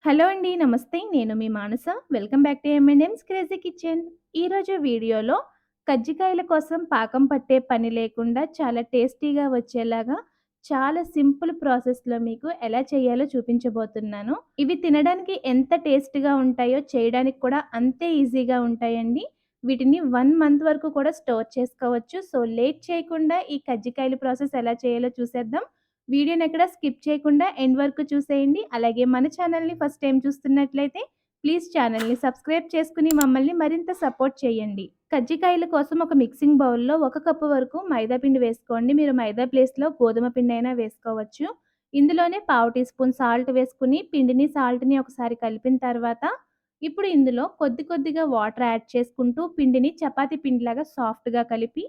Hello అండి. నమస్తే. నేను మీ మానస. వెల్కమ్ బ్యాక్ టు ఎంఎండ్ఎమ్స్ క్రేజీ కిచెన్. ఈరోజు వీడియోలో కజ్జికాయల కోసం పాకం పట్టే పని లేకుండా చాలా టేస్టీగా వచ్చేలాగా చాలా సింపుల్ ప్రాసెస్‌లో మీకు ఎలా చేయాలో చూపించబోతున్నాను. ఇవి తినడానికి ఎంత టేస్ట్‌గా ఉంటాయో చేయడానికి కూడా అంతే ఈజీగా ఉంటాయండి. వీటిని 1 మంత్ వరకు కూడా స్టోర్ చేసుకోవచ్చు. సో, లేట్ చేయకుండా ఈ కజ్జికాయల ప్రాసెస్ ఎలా చేయాలో చూసేద్దాం. వీడియోనెక్కడ స్కిప్ చేయకుండా ఎండ్ వరకు చూసేయండి. అలాగే మన ఛానల్‌ని ఫస్ట్ టైమ్ చూస్తున్నట్లయితే ప్లీజ్ ఛానల్‌ని సబ్స్క్రైబ్ చేసుకొని మమ్మల్ని మరింత సపోర్ట్ చేయండి. కజ్జికాయల కోసం ఒక మిక్సింగ్ బౌల్‌లో 1 కప్పు వరకు మైదా పిండి వేసుకోండి. మీరు మైదా ప్లేస్‌లో గోధుమ పిండైనా వేసుకోవచ్చు. ఇందులోనే పావు టీ స్పూన్ సాల్ట్ వేసుకొని పిండిని, సాల్ట్‌ని ఒకసారి కలిపిన తర్వాత ఇప్పుడు ఇందులో కొద్ది కొద్దిగా వాటర్ యాడ్ చేసుకుంటూ పిండిని చపాతీ పిండిలాగా సాఫ్ట్‌గా కలిపి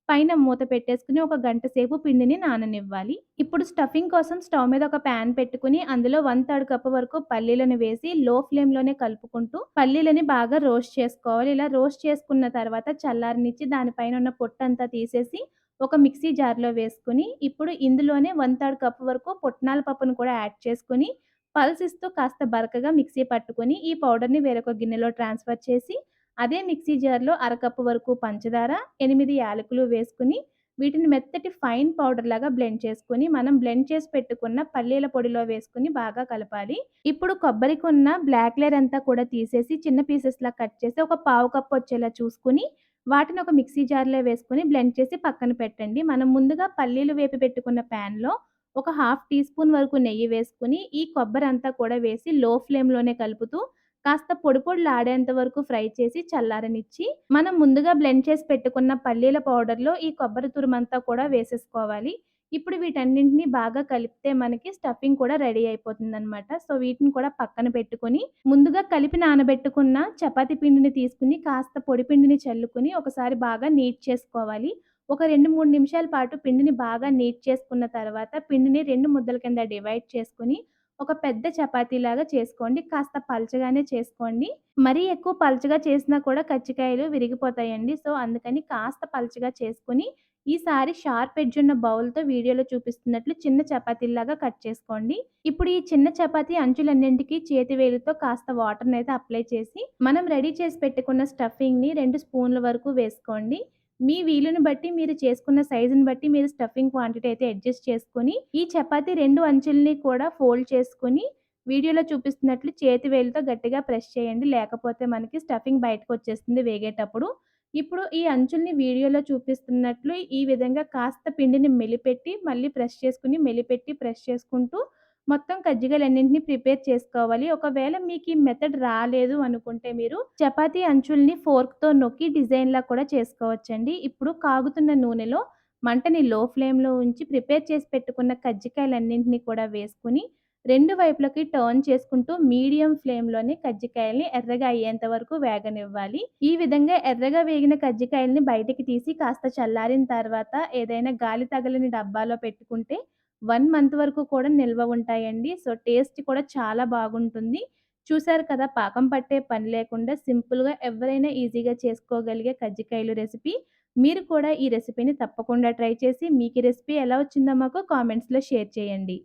పైన మూత పెట్టేసుకొని ఒక గంట సేపు పిండిని నాననివ్వాలి. ఇప్పుడు స్టఫింగ్ కోసం స్టవ్ మీద ఒక పాన్ పెట్టుకొని అందులో 1/3 కప్పు వరకు పల్లీలను వేసి లో ఫ్లేమ్‌లోనే కలుపుకుంటూ పల్లీలని బాగా రోస్ట్ చేసుకోవాలి. ఇలా రోస్ట్ చేసుకున్న తర్వాత చల్లారనిచ్చి దానిపైన ఉన్న పొట్టంతా తీసేసి ఒక మిక్సీ జార్‌లో వేసుకొని ఇప్పుడు ఇందులోనే 1/3 కప్పు వరకు పుట్నాల పప్పును కూడా యాడ్ చేసుకొని పల్స్ ఇస్తూ కాస్త బరకగా మిక్సీ పట్టుకొని ఈ పౌడర్‌ని వేరొక గిన్నెలో ట్రాన్స్‌ఫర్ చేసి అదే మిక్సీ జార్‌లో అరకప్పు వరకు పంచదార, 8 యాలకులు వేసుకొని వీటిని మెత్తటి ఫైన్ పౌడర్ లాగా బ్లెండ్ చేసుకొని, మనం బ్లెండ్ చేసి పెట్టుకున్న పల్లీల పొడిలో వేసుకొని బాగా కలపాలి. ఇప్పుడు కొబ్బరికున్న బ్లాక్ లేయర్ అంతా కూడా తీసేసి చిన్న పీసెస్‌లా కట్ చేసి ఒక పావు కప్ వచ్చేలా చూసుకొని, వాటిని ఒక మిక్సీ జార్‌లో వేసుకొని బ్లెండ్ చేసి పక్కన పెట్టండి. మనం ముందుగా పల్లీలు వేపి పెట్టుకున్న పాన్‌లో ఒక హాఫ్ టీ స్పూన్ వరకు నెయ్యి వేసుకొని, ఈ కొబ్బరంతా కూడా వేసి లో ఫ్లేమ్‌లోనే కలుపుతూ కాస్త పొడి పొడిలాడేంత వరకు ఫ్రై చేసి చల్లారనిచ్చి, మనం ముందుగా బ్లెండ్ చేసి పెట్టుకున్న పల్లీల పౌడర్‌లో ఈ కొబ్బరి తురుమంతా కూడా వేసేసుకోవాలి. ఇప్పుడు వీటన్నింటిని బాగా కలిపితే మనకి స్టఫింగ్ కూడా రెడీ అయిపోతుందనమాట. సో, వీటిని కూడా పక్కన పెట్టుకొని, ముందుగా కలిపి నానబెట్టుకున్న చపాతీ పిండిని తీసుకొని, కాస్త పొడి పిండిని చల్లుకొని ఒకసారి బాగా నీట్ చేసుకోవాలి. ఒక 2, 3 నిమిషాల పాటు పిండిని బాగా నీట్ చేసుకున్న తర్వాత, పిండిని 2 ముద్దల కింద డివైడ్ చేసుకొని, ఒక పెద్ద చపాతీలాగా చేసుకోండి. కాస్త పలచగానే చేసుకోండి. మరీ ఎక్కువ పలచగా చేసినా కూడా కజ్జికాయలు విరిగిపోతాయండి. సో, అందుకని కాస్త పలచగా చేసుకొని, ఈసారి షార్ప్ ఎడ్జ్ ఉన్న బౌల్‌తో వీడియోలో చూపిస్తున్నట్లు చిన్న చపాతీల్లాగా కట్ చేసుకోండి. ఇప్పుడు ఈ చిన్న చపాతీ అంచులన్నింటికి చేతి వేలుతో కాస్త వాటర్‌నైతే అప్లై చేసి, మనం రెడీ చేసి పెట్టుకున్న స్టఫింగ్‌ని 2 స్పూన్ల వరకు వేసుకోండి. మీ వీలుని బట్టి మీరు చేసుకున్న సైజుని బట్టి మీరు స్టఫింగ్ క్వాంటిటీ అయితే అడ్జస్ట్ చేసుకొని, ఈ చపాతీ 2 అంచుల్ని కూడా ఫోల్డ్ చేసుకొని, వీడియోలో చూపిస్తున్నట్లు చేతి వేలుతో గట్టిగా ప్రెస్ చేయండి. లేకపోతే మనకి స్టఫింగ్ బయటకొచ్చేస్తుంది వేగేటప్పుడు. ఇప్పుడు ఈ అంచుల్ని వీడియోలో చూపిస్తున్నట్లు ఈ విధంగా కాస్త పిండిని మెలిపెట్టి, మళ్ళీ ప్రెస్ చేసుకొని, మెలిపెట్టి, ప్రెస్ చేసుకుంటూ మొత్తం కజ్జికాయలన్నింటిని ప్రిపేర్ చేసుకోవాలి. ఒకవేళ మీకీ మెథడ్ రాలేదు అనుకుంటే మీరు చపాతీ అంచుల్ని ఫోర్క్‌తో నొక్కి డిజైన్‌లా కూడా చేసుకోవచ్చండి. ఇప్పుడు కాగుతున్న నూనెలో మంటని లో ఫ్లేమ్‌లో ఉంచి ప్రిపేర్ చేసి పెట్టుకున్న కజ్జికాయలన్నింటిని కూడా వేసుకొని, 2 వైపులకి టర్న్ చేసుకుంటూ మీడియం ఫ్లేమ్‌లోనే కజ్జికాయల్ని ఎర్రగా అయ్యేంత వరకు వేగనివ్వాలి. ఈ విధంగా ఎర్రగా వేగిన కజ్జికాయల్ని బయటికి తీసి కాస్త చల్లారిన తర్వాత ఏదైనా గాలి తగలని డబ్బాలో పెట్టుకుంటే 1 మంత్ వరకు కూడా నిల్వ ఉంటాయండి. సో, టేస్ట్ కూడా చాలా బాగుంటుంది. చూసారు కదా! పాకం పట్టే పని లేకుండా సింపుల్‌గా ఎవరైనా ఈజీగా చేసుకోగలిగే కజ్జికాయలు రెసిపీ. మీరు కూడా ఈ రెసిపీని తప్పకుండా ట్రై చేసి మీకు ఈ రెసిపీ ఎలా వచ్చిందో మాకు కామెంట్స్‌లో షేర్ చేయండి.